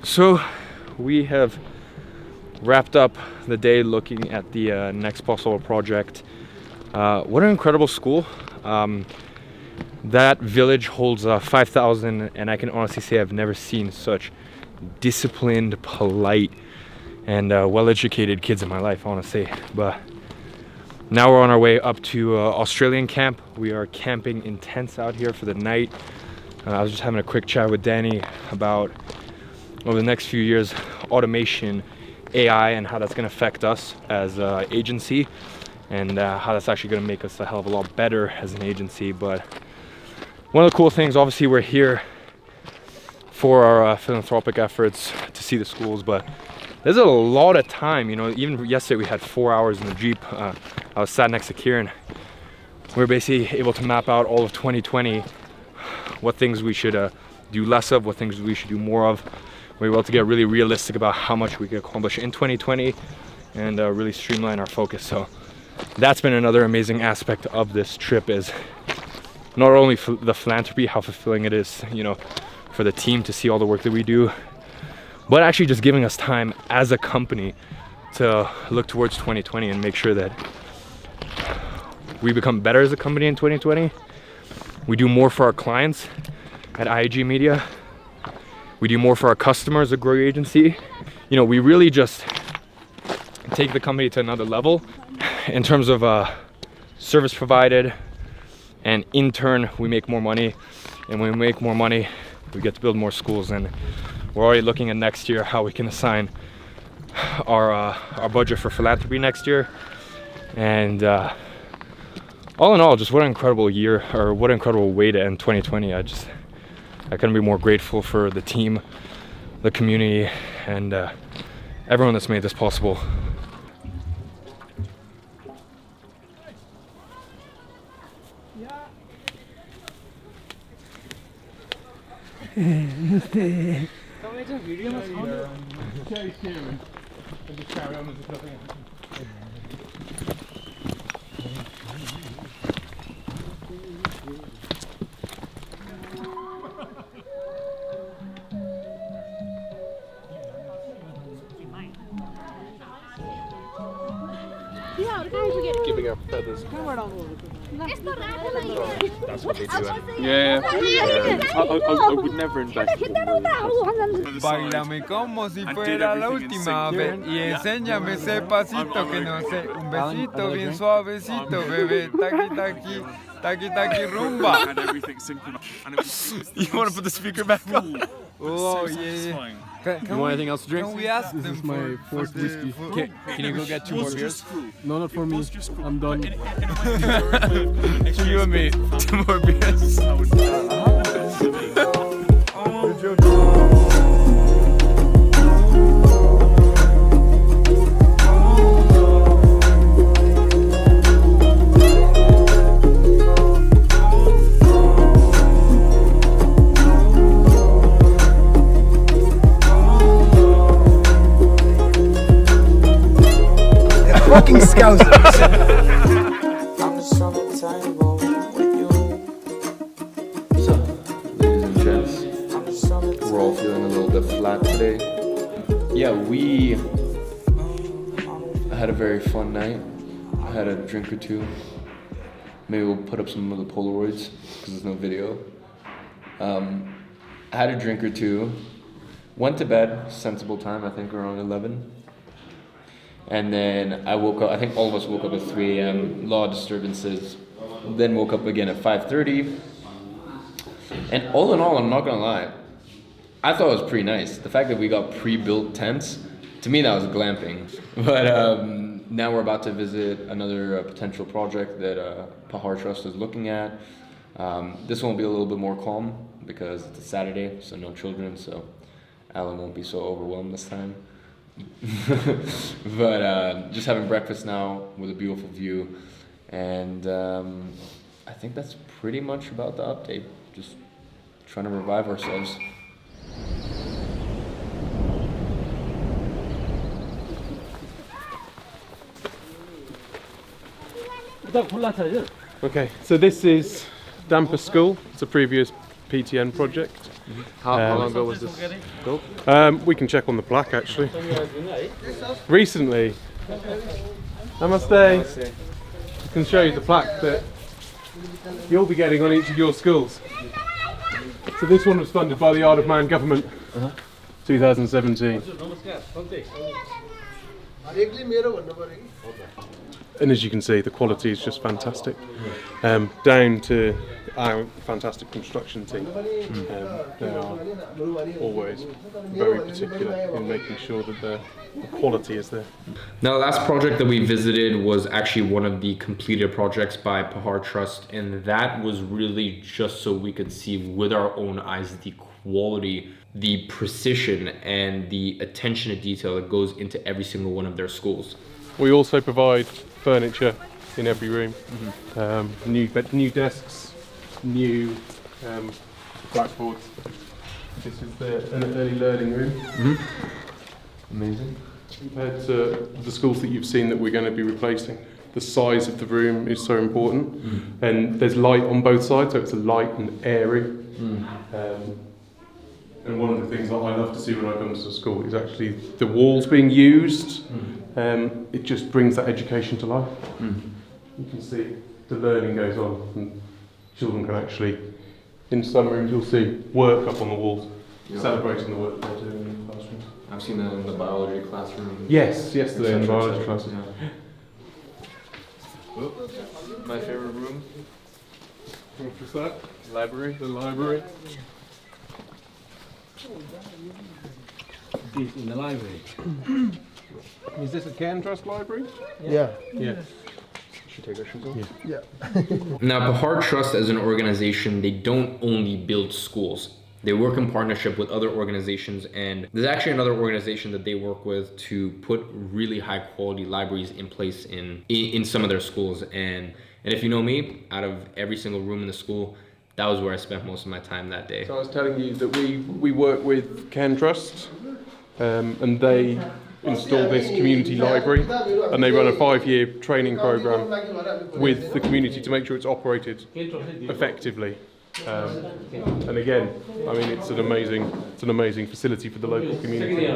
So we have wrapped up the day looking at the next possible project. What an incredible school. That village holds 5,000, and I can honestly say I've never seen such disciplined, polite, and well-educated kids in my life, honestly. But now we're on our way up to Australian camp. We are camping in tents out here for the night. I was just having a quick chat with Danny about, over the next few years, automation, AI, and how that's going to affect us as an agency, and how that's actually going to make us a hell of a lot better as an agency. But one of the cool things, obviously we're here for our philanthropic efforts to see the schools, but there's a lot of time, you know. Even yesterday we had 4 hours in the Jeep. I was sat next to Kieran. We were basically able to map out all of 2020, what things we should do less of, what things we should do more of. We were able to get really realistic about how much we could accomplish in 2020 and really streamline our focus. So that's been another amazing aspect of this trip, is not only the philanthropy, how fulfilling it is, you know, for the team to see all the work that we do, but actually just giving us time as a company to look towards 2020 and make sure that we become better as a company in 2020. We do more for our clients at IAG Media. We do more for our customers at Grow Your Agency. You know, we really just take the company to another level in terms of service provided, and in turn we make more money, and when we make more money we get to build more schools. And we're already looking at next year how we can assign our budget for philanthropy next year. And all in all, just what an incredible year, or what an incredible way to end 2020. I couldn't be more grateful for the team, the community, and everyone that's made this possible. Giving up feathers. That's what they do. Yeah. I would never invest in Báilame como si fuera la última vez y enséñame ese pasito que no sé, un besito bien suavecito, bebé, taqui taqui, taqui taqui rumba. You want to put the speaker back on? Oh yeah. You want anything else to drink? Can we ask This them is my fourth whiskey. Can you go get 2 more beers? No, not for me. I'm done. You and me, 2 more beers. Fucking scousers. So, ladies and gents, we're all feeling a little bit flat today. Yeah, we very fun night. I had a drink or two. Maybe we'll put up some of the Polaroids because there's no video. I had a drink or two. Went to bed, sensible time, I think around 11. And then I woke up, I think all of us woke up at 3 a.m., law disturbances. Then woke up again at 5:30. And all in all, I'm not gonna lie, I thought it was pretty nice. The fact that we got pre-built tents, to me that was glamping. But now we're about to visit another potential project that Pahar Trust is looking at. This one will be a little bit more calm because it's a Saturday, so no children, so Alan won't be so overwhelmed this time. But just having breakfast now with a beautiful view, and I think that's pretty much about the update. Just trying to revive ourselves. Okay, so this is Damper School. It's a previous PTN project. How long ago was this built? We can check on the plaque actually. Recently. Namaste. I can show you the plaque that you'll be getting on each of your schools. So this one was funded by the Isle of Man government, 2017. And as you can see, the quality is just fantastic. Down to our fantastic construction team. They are always very particular in making sure that the quality is there. Now, the last project that we visited was actually one of the completed projects by Pahar Trust, and that was really just so we could see with our own eyes the quality, the precision, and the attention to detail that goes into every single one of their schools. We also provide furniture in every room, new desks, new blackboards. This is an early learning room. Amazing. Compared to the schools that you've seen that we're going to be replacing, the size of the room is so important, and there's light on both sides, so it's a light and airy. And one of the things that I love to see when I come to the school is actually the walls being used. It just brings that education to life. You can see the learning goes on, and children can actually, in some rooms you'll see work up on the walls, celebrating the work they're doing in the classrooms. I've seen that in the biology classroom. Yes, yesterday in the biology classes. My favorite room. What was that? Library. The library. This in the library. Is this a Cairn Trust library? Yeah. Yeah. Should take our shoes off? Yeah. Now, Pahar Trust as an organization, they don't only build schools. They work in partnership with other organizations, and there's actually another organization that they work with to put really high quality libraries in place in some of their schools. And if you know me, out of every single room in the school, that was where I spent most of my time that day. So I was telling you that we work with Cairn Trust, and they install this community library, and they run a 5-year training program with the community to make sure it's operated effectively. And again, I mean, it's an amazing facility for the local community.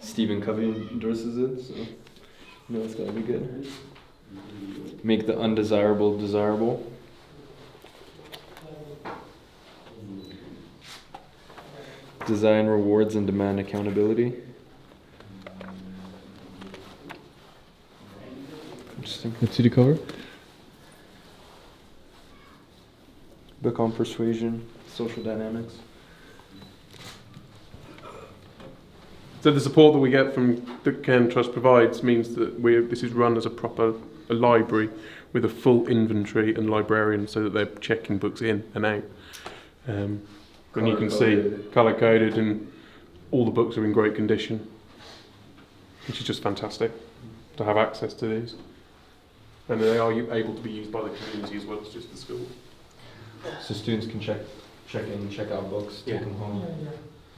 Stephen Covey endorses it, so you know it's gotta be good. Make the undesirable desirable. Design rewards and demand accountability. Interesting. Let's see the cover. Book on persuasion, social dynamics. So the support that we get from the Cairn Trust provides means that this is run as a library with a full inventory and librarian, so that they're checking books in and out. And you can see colour-coded, and all the books are in great condition, which is just fantastic to have access to these. And they are able to be used by the community as well as just the school. So students can check in, check out books, take them home.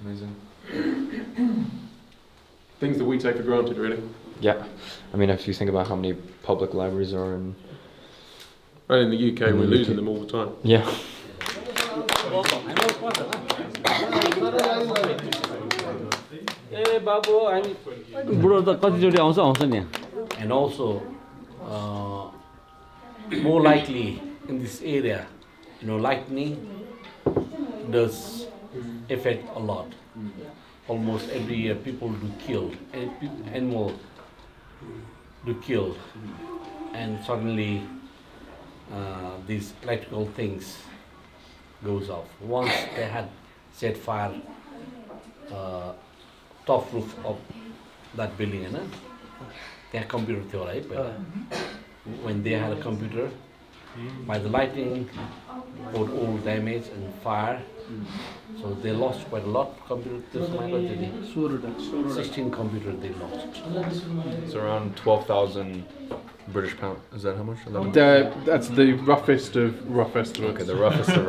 Amazing. Things that we take for granted, really. Yeah, I mean, if you think about how many public libraries are in... Right, in the UK, we're losing them all the time. Yeah. And also, more likely in this area, lightning does affect a lot. Almost every year, people do kill, animal do kill, and suddenly these electrical things goes off. Once they had set fire top roof of that building, their computer थियो होला है पहिला. When they had a computer, by the lightning, got all damage and fire. So they lost quite a lot of computers. 16 computers they lost. It's around 12,000 British pound. Is that how much? That's the roughest of rough estimates. Okay, the roughest of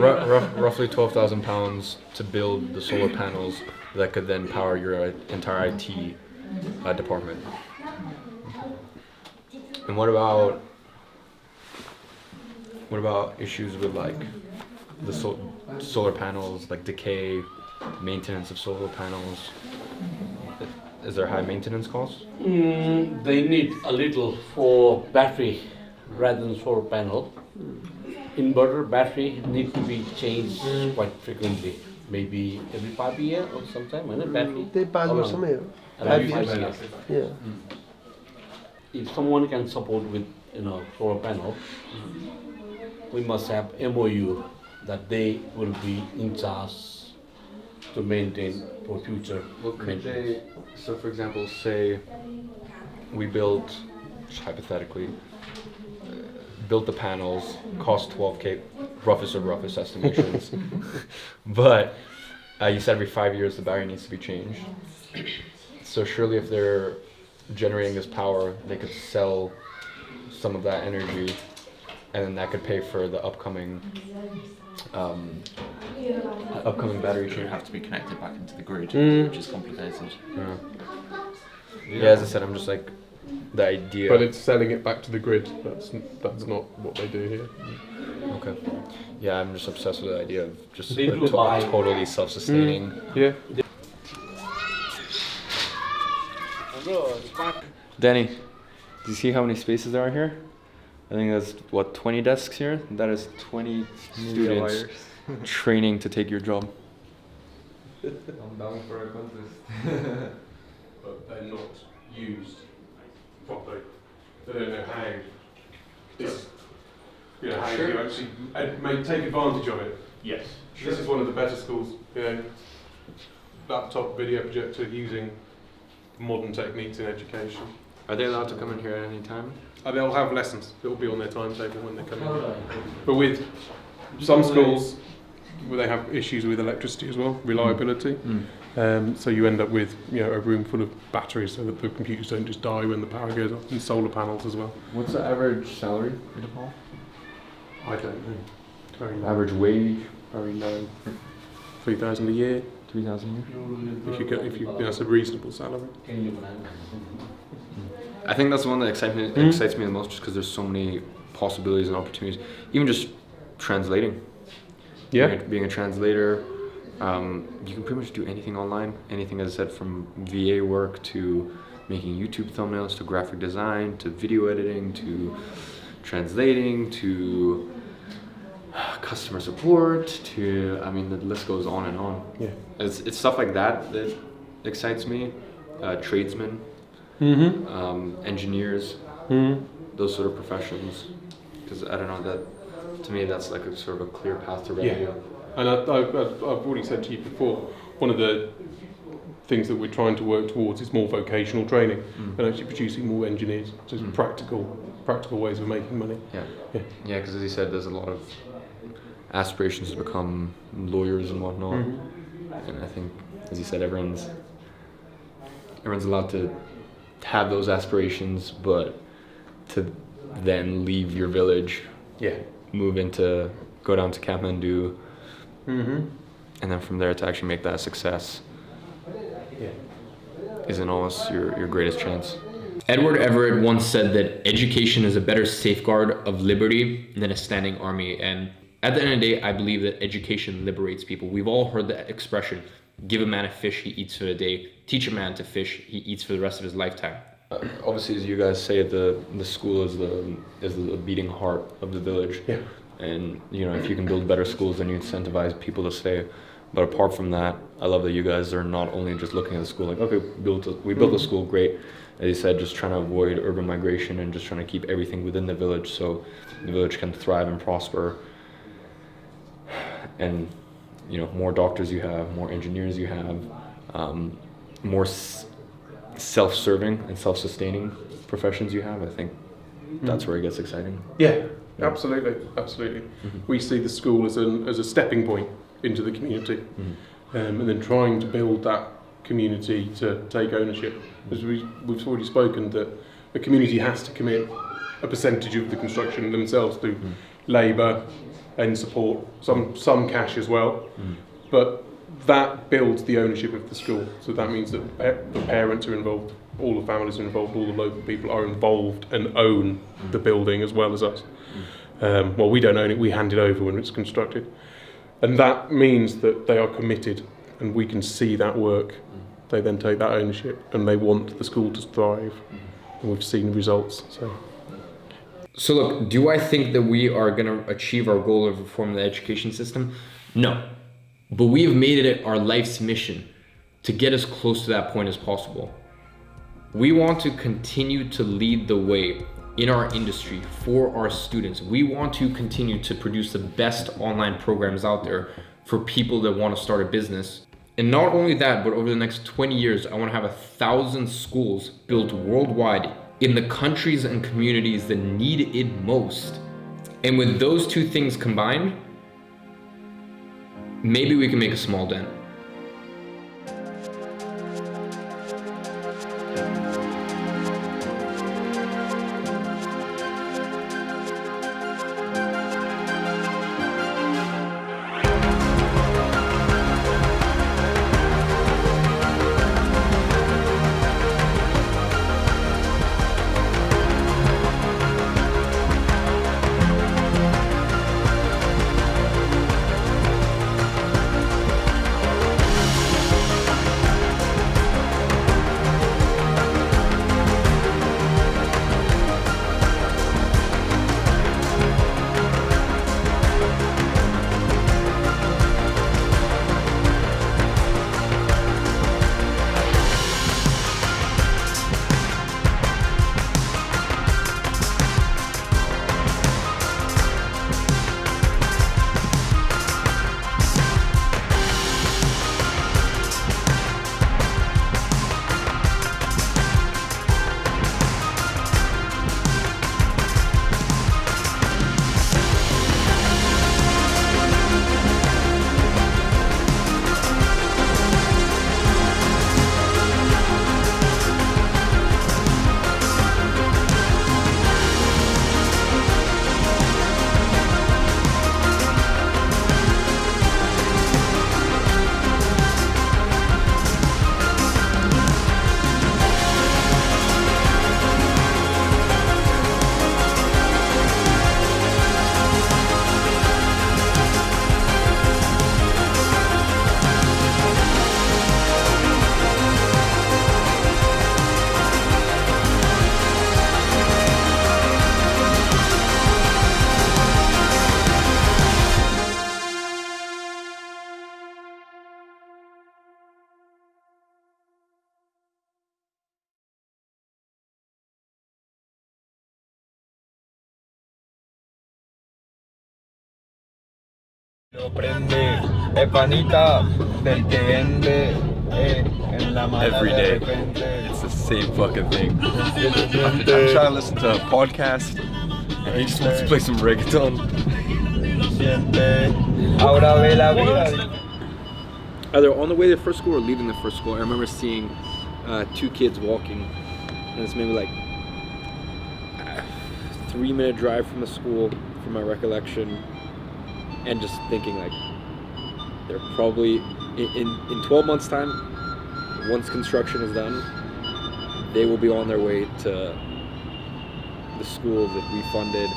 rough. Roughly 12,000 pounds to build the solar panels that could then power your entire IT department. And what about issues with like the solar panels, like decay, maintenance of solar panels? Is there high maintenance costs? They need a little for battery rather than solar panel. Inverter battery need to be changed quite frequently, maybe every 5 years or sometime. Battery. They 5 years समय हो. 5 years. Yeah. If someone can support with solar panel, we must have MOU that they will be in charge to maintain for future. Well, could they, so for example, say we built, just hypothetically, built the panels, cost 12K, roughest estimations. But you said every 5 years the battery needs to be changed. So surely if they're generating this power, they could sell some of that energy, and then that could pay for the upcoming battery change. Have to be connected back into the grid, which is complicated. Yeah, as I said, I'm just like the idea. But it's selling it back to the grid. That's not what they do here. Okay. Yeah, I'm just obsessed with the idea of just They do buy- totally self-sustaining. Yeah. Danny, do you see how many spaces there are here? I think that's 20 desks here. That is 20 students training to take your job. I'm down for a contest. But they're not used properly. They don't know how how you actually take advantage of it. Yes. This is one of the better schools. Laptop video projector using modern techniques in education. Are they allowed to come in here at any time? They'll have lessons. It will be on their timetable when they come in. But with some schools, where they have issues with electricity as well, reliability. So you end up with a room full of batteries so that the computers don't just die when the power goes off, and solar panels as well. What's the average salary in Nepal? I don't know. Very low. Average wage? Very low. 3,000 a year. 3,000 a year? If you that's a reasonable salary. I think that's the one that excites me the most, just because there's so many possibilities and opportunities. Even just translating. Yeah. Being a translator, you can pretty much do anything online. Anything, as I said, from VA work to making YouTube thumbnails to graphic design to video editing to translating to customer support to, I mean, the list goes on and on. Yeah. It's stuff like that excites me. Tradesmen, engineers, those sort of professions. Because I don't know, that to me that's like a sort of a clear path to revenue. Yeah. And I've already said to you before, one of the things that we're trying to work towards is more vocational training and actually producing more engineers, just practical ways of making money. Yeah, because as you said, there's a lot of aspirations to become lawyers and whatnot, and I think, as you said, everyone's allowed to have those aspirations, but to then leave your village, go down to Kathmandu, and then from there to actually make that a success. Yeah. isn't always your greatest chance. Edward Everett once said that education is a better safeguard of liberty than a standing army. And at the end of the day, I believe that education liberates people. We've all heard the expression, give a man a fish, he eats for the day. Teach a man to fish, he eats for the rest of his lifetime. Obviously, as you guys say, the school is the beating heart of the village. Yeah. And if you can build better schools, then you incentivize people to stay. But apart from that, I love that you guys are not only just looking at the school like, okay, we built a school, great. As you said, just trying to avoid urban migration and just trying to keep everything within the village so the village can thrive and prosper. And more doctors you have, more engineers you have, more self-serving and self-sustaining professions you have. I think that's where it gets exciting. Yeah, absolutely. We see the school as a stepping point into the community, and then trying to build that community to take ownership. As we've already spoken, that the community has to commit a percentage of the construction themselves through labour and support, some cash as well, but that builds the ownership of the school. So that means that the parents are involved, all the families are involved, all the local people are involved and own the building as well as us. Well, we don't own it, we hand it over when it's constructed. And that means that they are committed and we can see that work. They then take that ownership and they want the school to thrive. And we've seen the results. So look, do I think that we are going to achieve our goal of reforming the education system? No. But we have made it our life's mission to get as close to that point as possible. We want to continue to lead the way in our industry for our students. We want to continue to produce the best online programs out there for people that want to start a business. And not only that, but over the next 20 years, I want to have 1,000 schools built worldwide in the countries and communities that need it most. And with those two things combined, maybe we can make a small dent. Every day, it's the same fucking thing. I'm trying to listen to a podcast, and he just wants to play some reggaeton. Either on the way to the first school or leaving the first school, I remember seeing two kids walking, and it's maybe like a 3-minute drive from the school, from my recollection, and just thinking like, they're probably in 12 months time, once construction is done, they will be on their way to the school that we funded,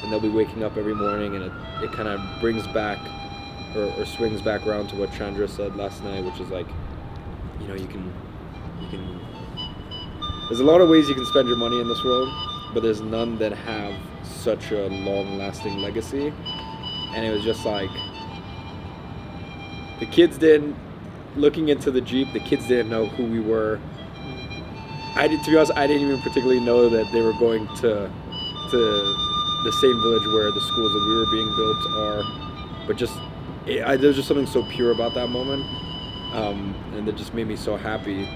and they'll be waking up every morning, and it kind of brings back or swings back around to what Chandra said last night, which is like, you know, you can there's a lot of ways you can spend your money in this world, but there's none that have such a long-lasting legacy. And it was just like, the kids didn't, looking into the Jeep, the kids didn't know who we were. To be honest, I didn't even particularly know that they were going to the same village where the schools that we were being built are. But just, there's just something so pure about that moment, and it just made me so happy.